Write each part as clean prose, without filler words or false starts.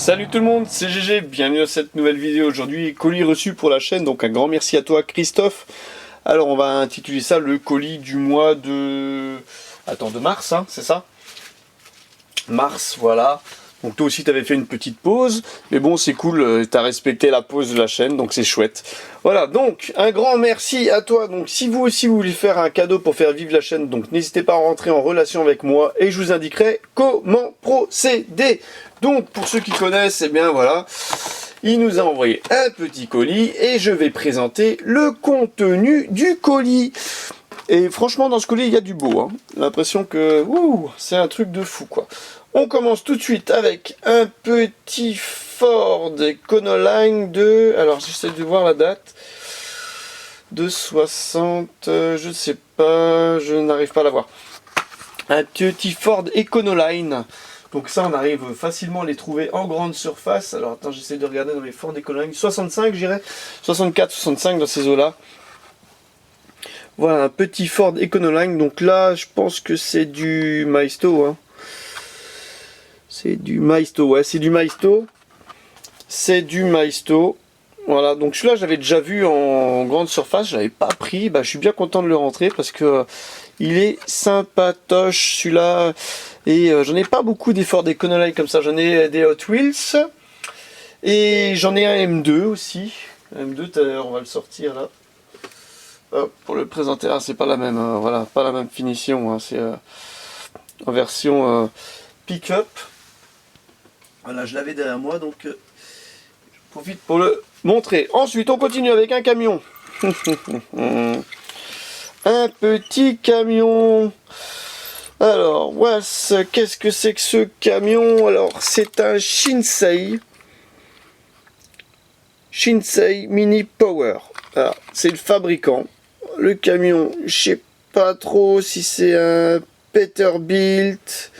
Salut tout le monde, c'est GG, bienvenue dans cette nouvelle vidéo. Aujourd'hui, colis reçu pour la chaîne, donc un grand merci à toi Christophe. Alors on va intituler ça le colis du mois de... de mars, hein, c'est ça? Mars, voilà. Donc toi aussi tu avais fait une petite pause, mais bon c'est cool, tu as respecté la pause de la chaîne, donc c'est chouette. Voilà, donc un grand merci à toi. Donc si vous aussi vous voulez faire un cadeau pour faire vivre la chaîne, donc n'hésitez pas à rentrer en relation avec moi et je vous indiquerai comment procéder. Donc pour ceux qui connaissent, eh bien voilà, il nous a envoyé un petit colis et je vais présenter le contenu du colis. Et franchement dans ce colis il y a du beau, hein. L'impression que c'est un truc de fou quoi. On commence tout de suite avec un petit Ford Econoline de... Alors j'essaie de voir la date. De 60... je ne sais pas, je n'arrive pas à la voir. Un petit Ford Econoline. Donc ça on arrive facilement à les trouver en grande surface. Alors attends, j'essaie de regarder dans les Ford Econoline. 65 j'irais. 64, 65 dans ces eaux-là. Voilà un petit Ford Econoline. Donc là je pense que c'est du Maisto, hein. C'est du Maisto, ouais, c'est du Maisto. C'est du Maisto. Voilà, donc celui-là, j'avais déjà vu en grande surface, je l'avais pas pris. Bah, je suis bien content de le rentrer parce que il est sympatoche celui-là. Et j'en ai pas beaucoup des Ford Econoline comme ça. J'en ai des Hot Wheels. Et j'en ai un M2 aussi. Un M2, d'ailleurs, on va le sortir là. Hop, pour le présenter là, c'est pas la même, voilà, pas la même finition. Hein, c'est en version pick-up. Voilà, je l'avais derrière moi, donc je profite pour le montrer. Ensuite, on continue avec un camion. Un petit camion. Alors, qu'est-ce que c'est que ce camion? Alors, c'est un Shinsei. Shinsei Mini Power. Alors, c'est le fabricant. Le camion, je sais pas trop si c'est un Peterbilt,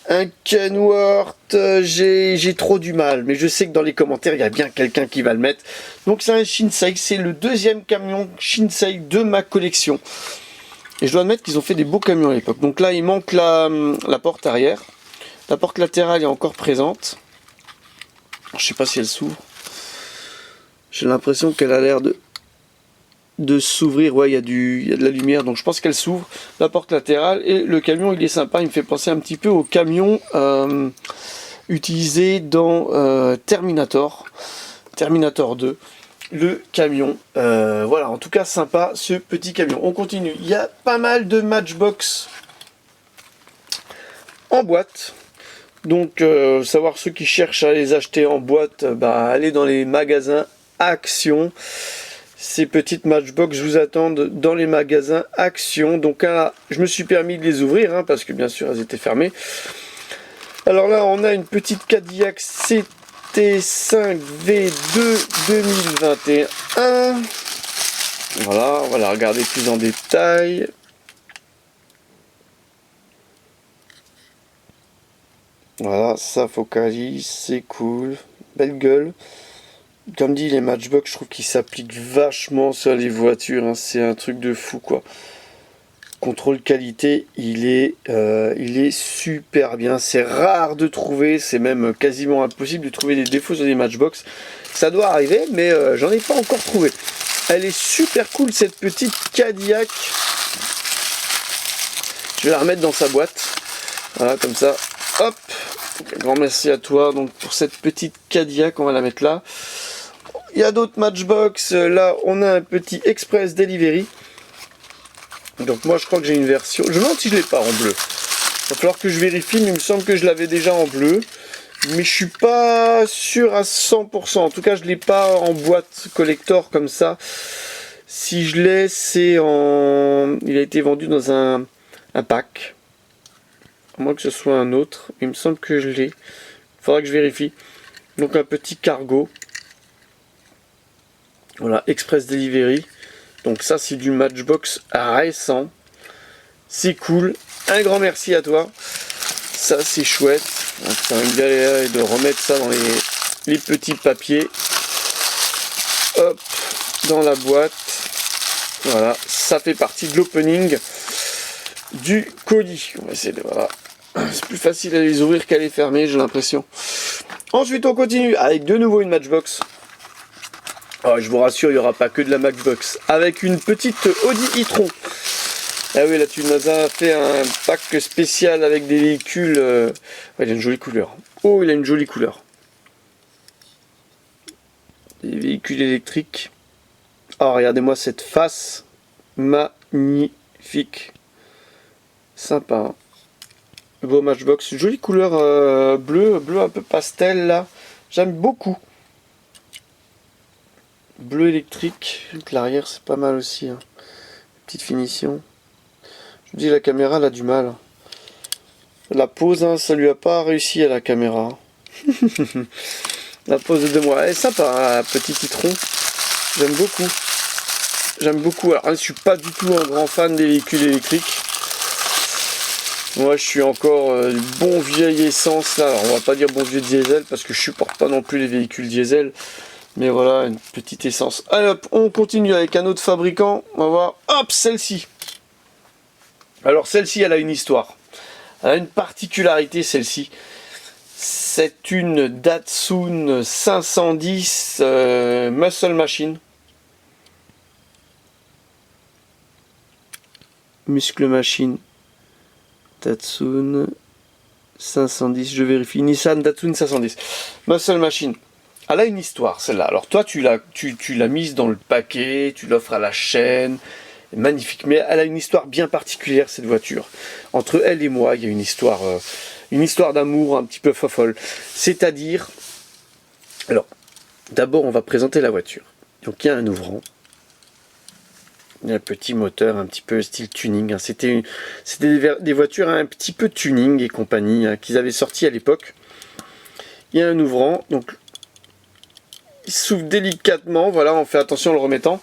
un Kenworth, j'ai trop du mal, mais je sais que dans les commentaires, il y a bien quelqu'un qui va le mettre. Donc c'est un Shinsei, c'est le deuxième camion Shinsei de ma collection. Et je dois admettre qu'ils ont fait des beaux camions à l'époque. Donc là, il manque la porte arrière. La porte latérale est encore présente. Je sais pas si elle s'ouvre. J'ai l'impression qu'elle a l'air de s'ouvrir. Ouais, il y a de la lumière, donc je pense qu'elle s'ouvre, la porte latérale. Et le camion, il est sympa, il me fait penser un petit peu au camion utilisé dans Terminator 2, le camion. Voilà, en tout cas sympa ce petit camion. On continue, il y a pas mal de Matchbox en boîte. Donc savoir ceux qui cherchent à les acheter en boîte, bah allez dans les magasins Action. Ces petites Matchbox vous attendent dans les magasins Action. Donc là, je me suis permis de les ouvrir, hein, parce que bien sûr elles étaient fermées. Alors là, on a une petite Cadillac CT5 V2 2021. Voilà, on va la regarder plus en détail. Voilà, ça focalise, c'est cool. Belle gueule. Comme dit, les Matchbox, je trouve qu'ils s'appliquent vachement sur les voitures, hein. C'est un truc de fou quoi. Contrôle qualité, il est super bien. C'est rare de trouver, c'est même quasiment impossible de trouver des défauts sur des Matchbox. Ça doit arriver, mais j'en ai pas encore trouvé. Elle est super cool cette petite Cadillac. Je vais la remettre dans sa boîte. Voilà, comme ça. Hop. Un grand merci à toi donc pour cette petite Cadillac, on va la mettre là. Il y a d'autres Matchbox, là on a un petit Express Delivery. Donc moi je crois que j'ai une version, je me demande si je l'ai pas en bleu. Il va falloir que je vérifie, mais il me semble que je l'avais déjà en bleu. Mais je suis pas sûr à 100%, en tout cas je l'ai pas en boîte collector comme ça. Si je l'ai, c'est en... il a été vendu dans un pack. À moins que ce soit un autre, il me semble que je l'ai. Il faudra que je vérifie. Donc un petit cargo. Voilà, Express Delivery. Donc ça c'est du Matchbox récent. C'est cool. Un grand merci à toi. Ça c'est chouette. Ça va me galérer de remettre ça dans les petits papiers. Hop, dans la boîte. Voilà, ça fait partie de l'opening du colis. On va essayer de... Voilà. C'est plus facile à les ouvrir qu'à les fermer, j'ai l'impression. Ensuite on continue avec de nouveau une Matchbox. Oh, je vous rassure, il n'y aura pas que de la Matchbox. Avec une petite Audi e-tron. Ah oui, là tu nous as fait un pack spécial avec des véhicules. Ouais, il a une jolie couleur. Oh, il a une jolie couleur. Des véhicules électriques. Oh, regardez-moi cette face. Magnifique. Sympa. Hein. Beau Matchbox. Jolie couleur bleu un peu pastel là. J'aime beaucoup. Bleu électrique. L'arrière c'est pas mal aussi. Hein. Petite finition. Je vous dis, la caméra elle a du mal. La pose, hein, ça lui a pas réussi à la caméra. La pose de 2 mois. Elle est sympa, hein, petit citron. J'aime beaucoup. J'aime beaucoup. Alors, je suis pas du tout un grand fan des véhicules électriques. Moi, je suis encore bon vieil essence là. Alors, on va pas dire bon vieux diesel parce que je supporte pas non plus les véhicules diesel. Mais voilà, une petite essence. Allez hop, on continue avec un autre fabricant. On va voir. Hop, celle-ci. Alors, celle-ci, elle a une histoire. Elle a une particularité, celle-ci. C'est une Datsun 510 Muscle Machine. Muscle Machine. Datsun 510, je vérifie. Nissan Datsun 510. Muscle Machine. Elle a une histoire, celle-là. Alors toi, tu l'as mise dans le paquet, tu l'offres à la chaîne. Magnifique. Mais elle a une histoire bien particulière, cette voiture. Entre elle et moi, il y a une histoire d'amour un petit peu fofolle. C'est-à-dire... Alors, d'abord, on va présenter la voiture. Donc, il y a un ouvrant. Il y a un petit moteur un petit peu style tuning. Hein. C'était des voitures un petit peu tuning et compagnie hein, qu'ils avaient sorti à l'époque. Il y a un ouvrant. Donc, il s'ouvre délicatement. Voilà, on fait attention en le remettant.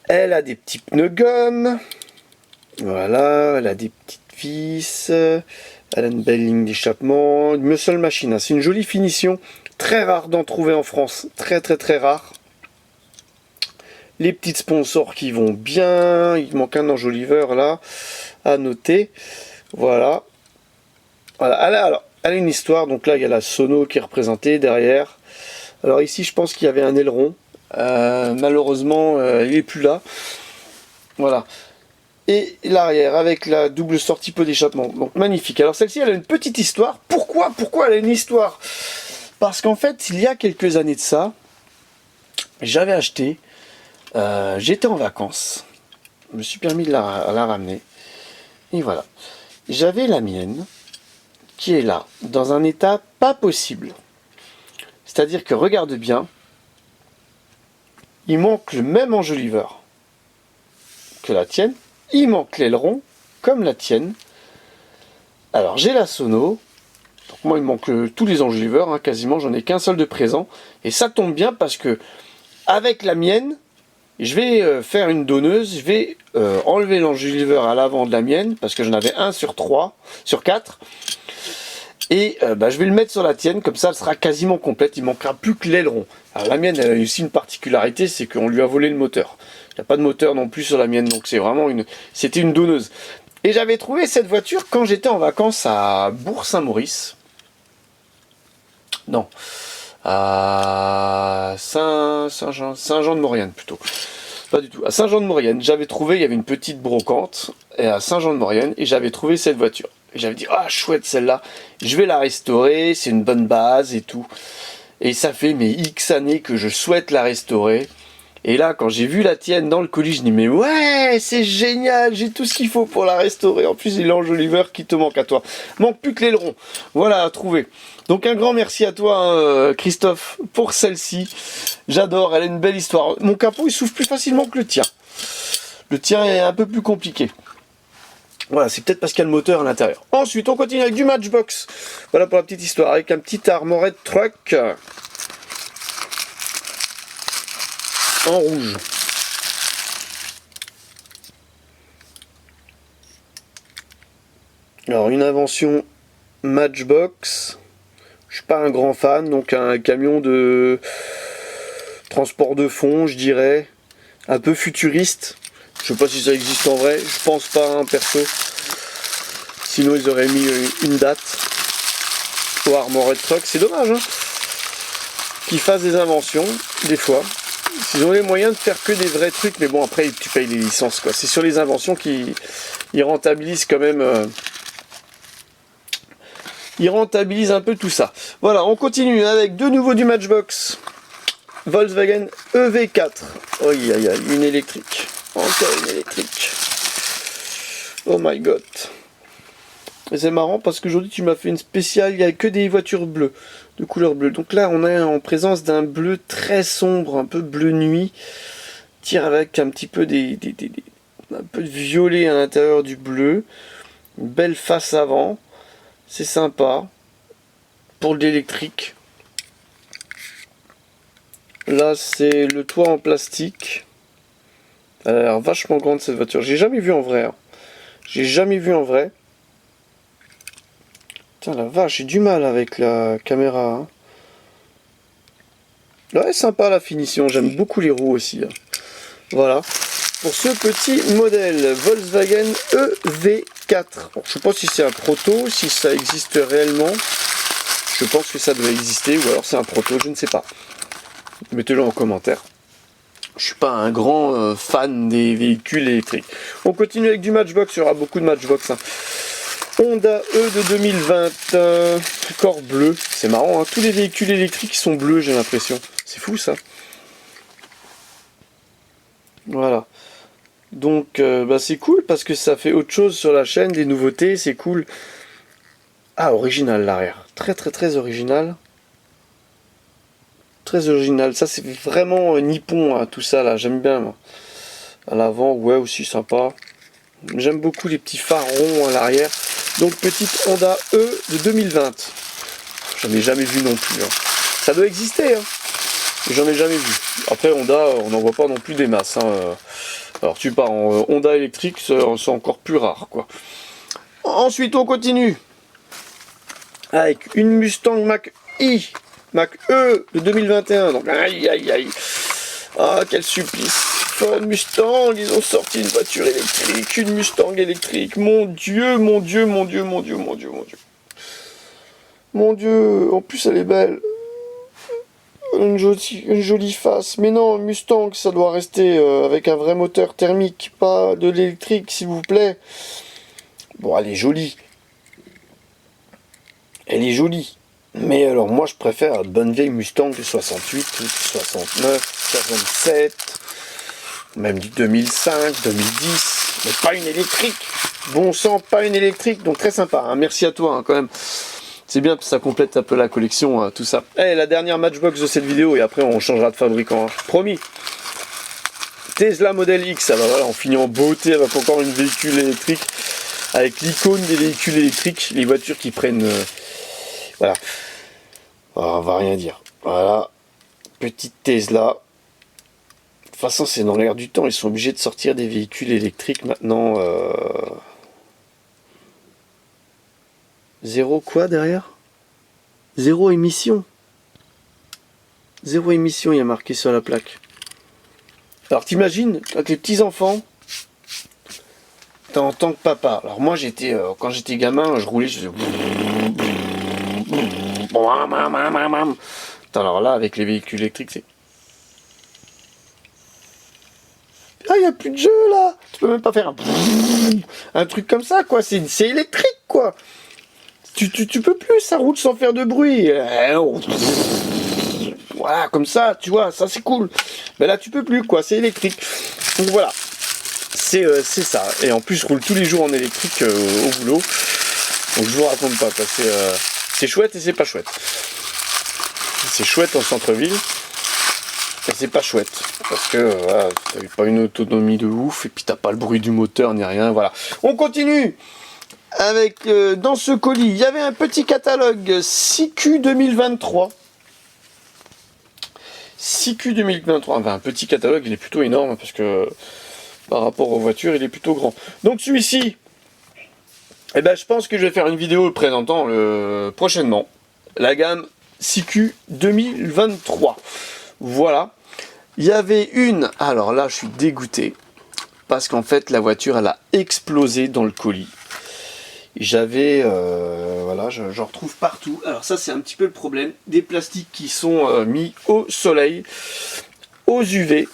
Elle a des petits pneus gomme. Voilà, elle a des petites vis. Elle a une belle ligne d'échappement. Une muscle machine. Hein. C'est une jolie finition. Très rare d'en trouver en France. Très très très rare. Les petites sponsors qui vont bien. Il manque un enjoliveur là. À noter. Voilà. Voilà. Elle a une histoire. Donc là, il y a la sono qui est représentée derrière. Alors ici, je pense qu'il y avait un aileron. Malheureusement, il n'est plus là. Voilà. Et l'arrière avec la double sortie peu d'échappement. Donc magnifique. Alors celle-ci, elle a une petite histoire. Pourquoi elle a une histoire? Parce qu'en fait, il y a quelques années de ça, j'avais acheté. J'étais en vacances. Je me suis permis de la ramener. Et voilà. J'avais la mienne qui est là, dans un état pas possible. C'est-à-dire que regarde bien. Il manque le même enjoliveur que la tienne. Il manque l'aileron comme la tienne. Alors j'ai la sono. Donc moi il me manque tous les enjoliveurs. Hein, quasiment j'en ai qu'un seul de présent. Et ça tombe bien parce que avec la mienne, je vais faire une donneuse. Je vais enlever l'enjoliveur à l'avant de la mienne. Parce que j'en avais un sur 4. Et je vais le mettre sur la tienne, comme ça elle sera quasiment complète, il ne manquera plus que l'aileron. Alors la mienne elle a aussi une particularité, c'est qu'on lui a volé le moteur. Il n'y a pas de moteur non plus sur la mienne, donc c'est vraiment c'était une donneuse. Et j'avais trouvé cette voiture quand j'étais en vacances à Bourg-Saint-Maurice. Non, à Saint-Jean-de-Maurienne plutôt. Pas du tout, à Saint-Jean-de-Maurienne, j'avais trouvé, il y avait une petite brocante, et à Saint-Jean-de-Maurienne, et j'avais trouvé cette voiture. Et j'avais dit, ah chouette celle-là, je vais la restaurer, c'est une bonne base et tout. Et ça fait mes X années que je souhaite la restaurer. Et là, quand j'ai vu la tienne dans le colis, je dis, mais ouais, c'est génial, j'ai tout ce qu'il faut pour la restaurer. En plus, il y a l'enjoliveur qui te manque à toi. Manque plus que l'aileron. Voilà, à trouver. Donc un grand merci à toi, hein, Christophe, pour celle-ci. J'adore, elle a une belle histoire. Mon capot, il s'ouvre plus facilement que le tien. Le tien est un peu plus compliqué. Voilà, c'est peut-être parce qu'il y a le moteur à l'intérieur. Ensuite, on continue avec du Matchbox. Voilà pour la petite histoire, avec un petit Armored Truck en rouge. Alors, une invention Matchbox. Je suis pas un grand fan, donc un camion de transport de fond, je dirais, un peu futuriste. Je sais pas si ça existe en vrai, je pense pas, hein, perso. Sinon ils auraient mis une date. au Armored Truck. C'est dommage, hein, qu'ils fassent des inventions, des fois. Ils ont les moyens de faire que des vrais trucs, mais bon, après, tu payes les licences, quoi. C'est sur les inventions qu'ils rentabilisent quand même... ils rentabilisent un peu tout ça. Voilà, on continue avec de nouveau du Matchbox. Volkswagen EV4. Oh, aïe, aïe, une électrique. Encore une électrique. Oh my god. C'est marrant parce qu'aujourd'hui tu m'as fait une spéciale, il n'y a que des voitures bleues, de couleur bleue. Donc là on est en présence d'un bleu très sombre, un peu bleu nuit. Tire avec un petit peu un peu de violet à l'intérieur du bleu. Une belle face avant. C'est sympa. Pour l'électrique. Là c'est le toit en plastique. Elle a l'air vachement grande cette voiture. J'ai jamais vu en vrai. Hein. J'ai jamais vu en vrai. Putain la vache, j'ai du mal avec la caméra. Hein. Ouais, sympa la finition. J'aime beaucoup les roues aussi. Hein. Voilà. Pour ce petit modèle Volkswagen EV4. Bon, je sais pas si c'est un proto, si ça existe réellement. Je pense que ça doit exister, ou alors c'est un proto, je ne sais pas. Mettez-le en commentaire. Je suis pas un grand fan des véhicules électriques. On continue avec du Matchbox, il y aura beaucoup de Matchbox. Hein. Honda E de 2020, corps bleu. C'est marrant, hein. Tous les véhicules électriques sont bleus, j'ai l'impression. C'est fou ça. Voilà. Donc bah, c'est cool parce que ça fait autre chose sur la chaîne, des nouveautés, c'est cool. Ah, original l'arrière. Très très très original. Très original. Ça c'est vraiment nippon, hein, tout ça là, j'aime bien moi. À l'avant, ouais, aussi sympa. J'aime beaucoup les petits phares ronds à l'arrière. Donc petite Honda E de 2020. J'en ai jamais vu non plus. Hein. Ça doit exister, hein. J'en ai jamais vu. Après Honda, on n'en voit pas non plus des masses. Hein. Alors tu pars en Honda électrique, c'est encore plus rare, quoi. Ensuite on continue avec une Mustang Mach-E de 2021. Donc aïe aïe aïe. Ah quel supplice. Ford Mustang, ils ont sorti une voiture électrique, une Mustang électrique. Mon Dieu, mon Dieu, mon Dieu, mon Dieu, mon Dieu, mon Dieu. Mon Dieu, en plus elle est belle. Une jolie face. Mais non, Mustang, ça doit rester avec un vrai moteur thermique, pas de l'électrique, s'il vous plaît. Bon, elle est jolie. Elle est jolie. Mais alors, moi, je préfère la bonne vieille Mustang de 68, 69, 67, même du 2005, 2010. Mais pas une électrique. Bon sang, pas une électrique. Donc, très sympa. Hein. Merci à toi, hein, quand même. C'est bien, ça complète un peu la collection, tout ça. Et la dernière Matchbox de cette vidéo, et après on changera de fabricant. Hein. Promis. Tesla Model X, ah bah voilà, on finit en beauté avec encore une véhicule électrique, avec l'icône des véhicules électriques, les voitures qui prennent... voilà. Alors, on va rien dire. Voilà. Petite Tesla. De toute façon, c'est dans l'air du temps, ils sont obligés de sortir des véhicules électriques maintenant... Zéro quoi derrière? Zéro émission. Zéro émission, il y a marqué sur la plaque. Alors t'imagines, avec les petits enfants, en tant que papa. Alors moi j'étais, quand j'étais gamin, je roulais, je faisais... Alors là, avec les véhicules électriques, c'est... Ah, il n'y a plus de jeu là. Tu peux même pas faire un truc comme ça, quoi. C'est électrique, quoi. Tu peux plus, ça roule sans faire de bruit. Voilà, comme ça, tu vois, ça c'est cool. Mais là, tu peux plus, quoi, c'est électrique. Donc voilà, c'est ça. Et en plus, je roule tous les jours en électrique au boulot. Donc je vous raconte pas, c'est chouette et c'est pas chouette. C'est chouette en centre-ville. Et c'est pas chouette. Parce que voilà, t'as pas une autonomie de ouf, et puis t'as pas le bruit du moteur ni rien, voilà. On continue avec, dans ce colis, il y avait un petit catalogue 6Q 2023. 6Q 2023, enfin un petit catalogue, il est plutôt énorme, parce que par rapport aux voitures, il est plutôt grand. Donc celui-ci, eh ben, je pense que je vais faire une vidéo le présentant prochainement. La gamme 6Q 2023. Voilà. Il y avait une, alors là je suis dégoûté, parce qu'en fait la voiture elle a explosé dans le colis. J'avais, voilà, voilà, j'en retrouve partout. Alors ça c'est un petit peu le problème, des plastiques qui sont mis au soleil, aux UV.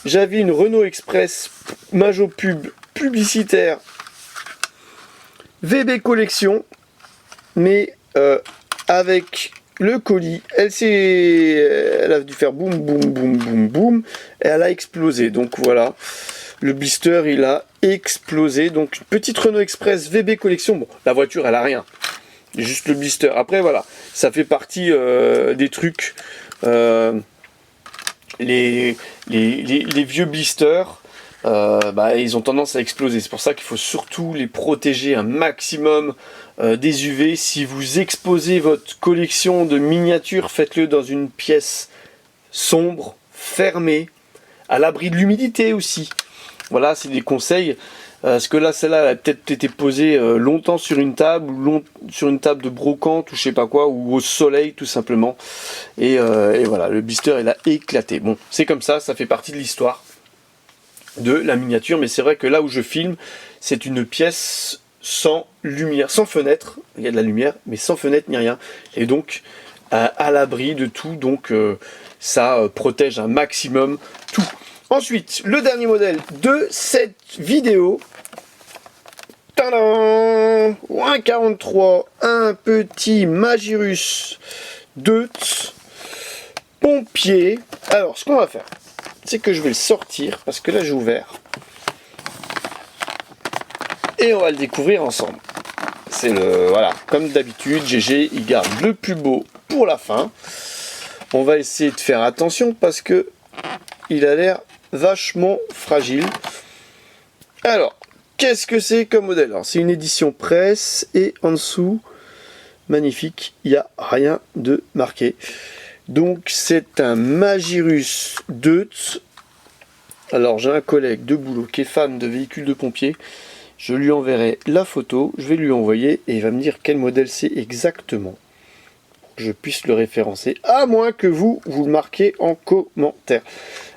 J'avais une Renault Express Majopub publicitaire VB Collection, mais avec le colis, elle a dû faire boum boum boum boum boum, et elle a explosé. Donc voilà, le blister il a explosé. Donc une petite Renault Express VB Collection. Bon, la voiture elle a rien, juste le blister. Après voilà, ça fait partie des trucs. Les vieux blisters, ils ont tendance à exploser. C'est pour ça qu'il faut surtout les protéger un maximum des UV. Si vous exposez votre collection de miniatures, faites-le dans une pièce sombre, fermée, à l'abri de l'humidité aussi. Voilà, c'est des conseils. Parce que là, celle-là, elle a peut-être été posée longtemps sur une table, ou sur une table de brocante, ou je sais pas quoi, ou au soleil, tout simplement. Et voilà, le blister, il a éclaté. Bon, c'est comme ça fait partie de l'histoire de la miniature. Mais c'est vrai que là où je filme, c'est une pièce sans lumière, sans fenêtre. Il y a de la lumière, mais sans fenêtre ni rien. Et donc, à l'abri de tout. Donc, ça protège un maximum tout. Ensuite, le dernier modèle de cette vidéo. Tadam! 1,43, un petit Magirus Deutz pompier. Alors, ce qu'on va faire, c'est que je vais le sortir, parce que là j'ai ouvert. Et on va le découvrir ensemble. C'est voilà, comme d'habitude, GG, il garde le plus beau pour la fin. On va essayer de faire attention, parce que il a l'air vachement fragile. Alors, qu'est-ce que c'est comme modèle? C'est une édition presse et en dessous, magnifique, il n'y a rien de marqué. Donc c'est un Magirus Deutz. Alors j'ai un collègue de boulot qui est fan de véhicules de pompiers. Je lui enverrai la photo, je vais lui envoyer et il va me dire quel modèle c'est exactement. Pour que je puisse le référencer, à moins que vous le marquez en commentaire.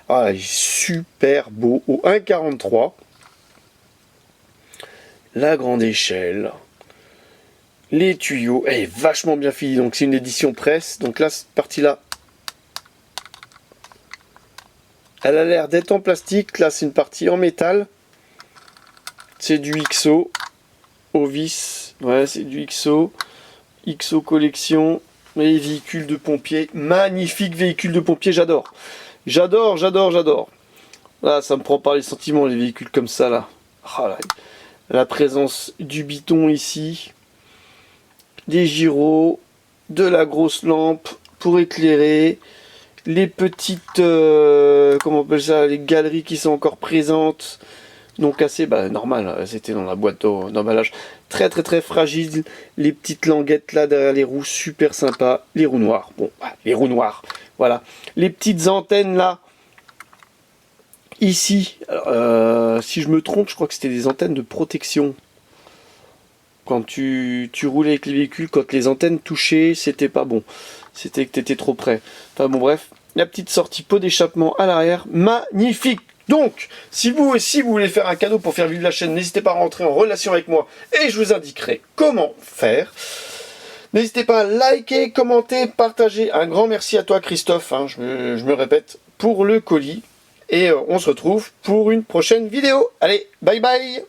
Ah, il est super beau, au 1,43. La grande échelle. Les tuyaux, elle est vachement bien finie. Donc c'est une édition presse. Donc là, cette partie-là, elle a l'air d'être en plastique. Là, c'est une partie en métal. C'est du XO. Ovis. Ouais, c'est du XO. XO collection. Les véhicules de pompiers. Magnifique véhicule de pompiers, j'adore. J'adore, j'adore, j'adore. Là, ça me prend par les sentiments, les véhicules comme ça, là. Oh, là. La présence du biton ici. Des gyros. De la grosse lampe pour éclairer. Les petites... comment on appelle ça? Les galeries qui sont encore présentes. Non cassées, normal, c'était dans la boîte d'emballage. Très très très fragile. Les petites languettes là derrière les roues, super sympa. Les roues noires. Bon, les roues noires. Voilà. Les petites antennes là. Ici, si je me trompe, je crois que c'était des antennes de protection. Quand tu roulais avec les véhicules, quand les antennes touchaient, c'était pas bon. C'était que tu étais trop près. Enfin bon, bref. La petite sortie pot d'échappement à l'arrière. Magnifique! Donc, si vous voulez faire un cadeau pour faire vivre la chaîne, n'hésitez pas à rentrer en relation avec moi et je vous indiquerai comment faire. N'hésitez pas à liker, commenter, partager. Un grand merci à toi Christophe, je me répète, pour le colis. Et on se retrouve pour une prochaine vidéo. Allez, bye bye!